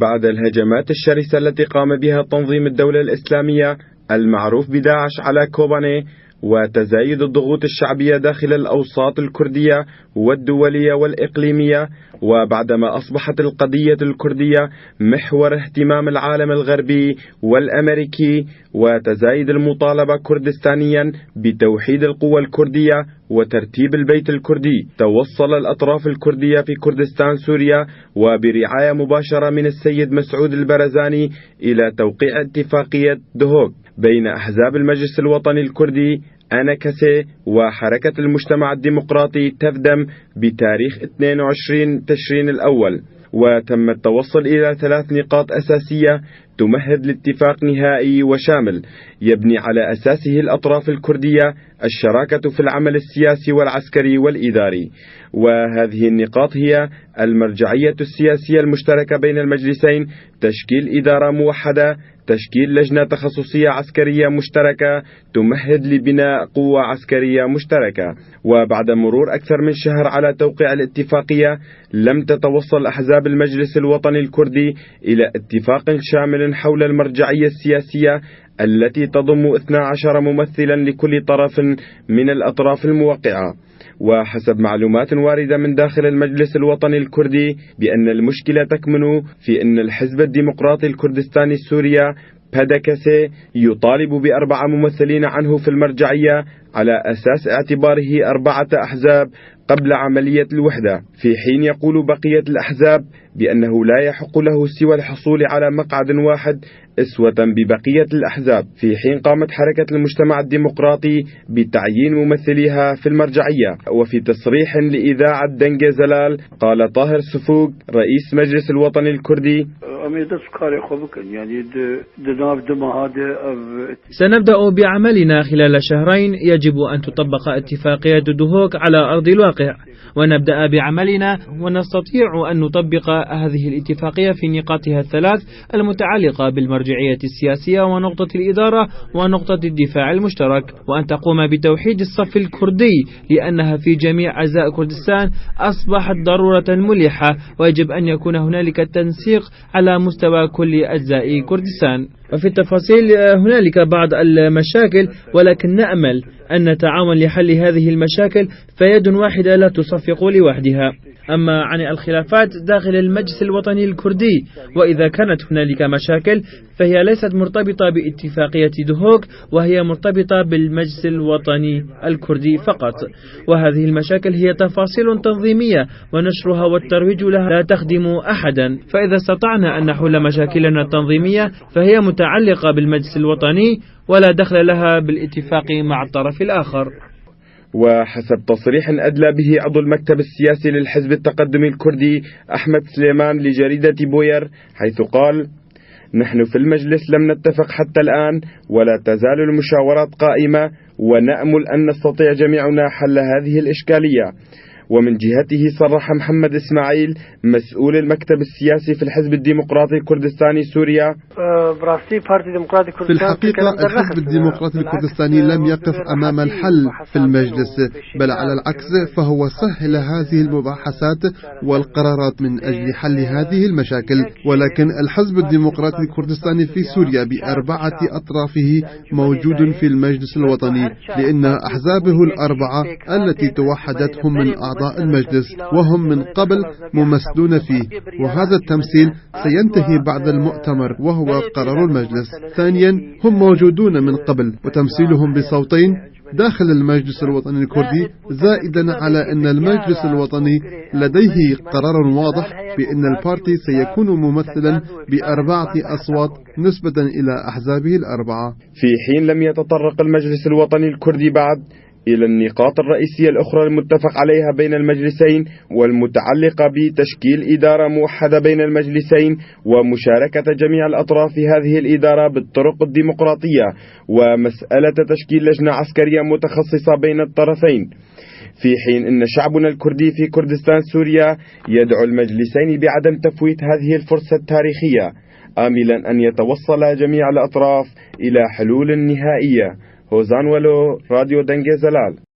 بعد الهجمات الشرسة التي قام بها تنظيم الدولة الإسلامية المعروف بداعش على كوباني، وتزايد الضغوط الشعبية داخل الأوساط الكردية والدولية والإقليمية، وبعدما أصبحت القضية الكردية محور اهتمام العالم الغربي والأمريكي، وتزايد المطالبة كردستانيا بتوحيد القوى الكردية وترتيب البيت الكردي، توصل الأطراف الكردية في كردستان سوريا وبرعاية مباشرة من السيد مسعود البرزاني إلى توقيع اتفاقية دهوك بين أحزاب المجلس الوطني الكردي أنكسي وحركة المجتمع الديمقراطي تفدم بتاريخ 22 تشرين الأول، وتم التوصل إلى 3 نقاط أساسية تمهد لاتفاق نهائي وشامل يبني على أساسه الأطراف الكردية الشراكة في العمل السياسي والعسكري والإداري. وهذه النقاط هي المرجعية السياسية المشتركة بين المجلسين، تشكيل إدارة موحدة، تشكيل لجنة تخصصية عسكرية مشتركة تمهد لبناء قوة عسكرية مشتركة. وبعد مرور أكثر من شهر على توقيع الاتفاقية، لم تتوصل أحزاب المجلس الوطني الكردي إلى اتفاق شامل حول المرجعية السياسية التي تضم 12 ممثلا لكل طرف من الأطراف الموقعة. وحسب معلومات واردة من داخل المجلس الوطني الكردي بأن المشكلة تكمن في أن الحزب الديمقراطي الكردستاني السوري بادكسي يطالب ب4 ممثلين عنه في المرجعية على أساس اعتباره 4 أحزاب قبل عملية الوحدة، في حين يقول بقية الأحزاب بأنه لا يحق له سوى الحصول على مقعد واحد أسوة ببقية الأحزاب، في حين قامت حركة المجتمع الديمقراطي بتعيين ممثليها في المرجعية. وفي تصريح لإذاعة دنجة زلال قال طاهر سفوق رئيس مجلس الوطني الكردي: سنبدأ بعملنا خلال شهرين، يجب أن تطبق اتفاقية دهوك على أرض الواقع، ونبدأ بعملنا ونستطيع أن نطبق هذه الاتفاقية في نقاطها ال3 المتعلقة بالمرجعية السياسية ونقطة الإدارة ونقطة الدفاع المشترك، وأن تقوم بتوحيد الصف الكردي لأنها في جميع أجزاء كردستان أصبحت ضرورة ملحة، ويجب أن يكون هنالك التنسيق على مستوى كل أجزاء كردستان. وفي التفاصيل هنالك بعض المشاكل، ولكن نأمل أن نتعاون لحل هذه المشاكل، فيد واحدة لا تصفق لوحدها. أما عن الخلافات داخل المجلس الوطني الكردي، وإذا كانت هنالك مشاكل فهي ليست مرتبطة باتفاقية دهوك، وهي مرتبطة بالمجلس الوطني الكردي فقط، وهذه المشاكل هي تفاصيل تنظيمية ونشرها والترويج لها لا تخدم أحدا. فإذا استطعنا أن نحل مشاكلنا التنظيمية فهي متعلقة بالمجلس الوطني ولا دخل لها بالاتفاق مع الطرف الآخر. وحسب تصريح أدلى به عضو المكتب السياسي للحزب التقدمي الكردي أحمد سليمان لجريدة بوير، حيث قال: نحن في المجلس لم نتفق حتى الآن، ولا تزال المشاورات قائمة، ونأمل أن نستطيع جميعنا حل هذه الإشكالية. ومن جهته صرح محمد إسماعيل مسؤول المكتب السياسي في الحزب الديمقراطي الكردستاني سوريا: في الحقيقة الحزب الديمقراطي الكردستاني لم يقف أمام الحل في المجلس، بل على العكس، فهو سهل هذه المباحثات والقرارات من أجل حل هذه المشاكل. ولكن الحزب الديمقراطي الكردستاني في سوريا ب4 أطرافه موجود في المجلس الوطني، لأن أحزابه ال4 التي توحدت هم من أعضاء المجلس، وهم من قبل ممثلون فيه، وهذا التمثيل سينتهي بعد المؤتمر وهو قرار المجلس. ثانيا، هم موجودون من قبل وتمثيلهم بصوتين داخل المجلس الوطني الكردي، زائدا على أن المجلس الوطني لديه قرار واضح بأن البارتي سيكون ممثلا ب4 أصوات نسبة إلى أحزابه ال4. في حين لم يتطرق المجلس الوطني الكردي بعد إلى النقاط الرئيسية الأخرى المتفق عليها بين المجلسين، والمتعلقة بتشكيل إدارة موحدة بين المجلسين ومشاركة جميع الأطراف في هذه الإدارة بالطرق الديمقراطية، ومسألة تشكيل لجنة عسكرية متخصصة بين الطرفين، في حين أن شعبنا الكردي في كردستان سوريا يدعو المجلسين بعدم تفويت هذه الفرصة التاريخية، آملا أن يتوصل جميع الأطراف إلى حلول نهائية. هوزان ولو، راديو دنجة زلال.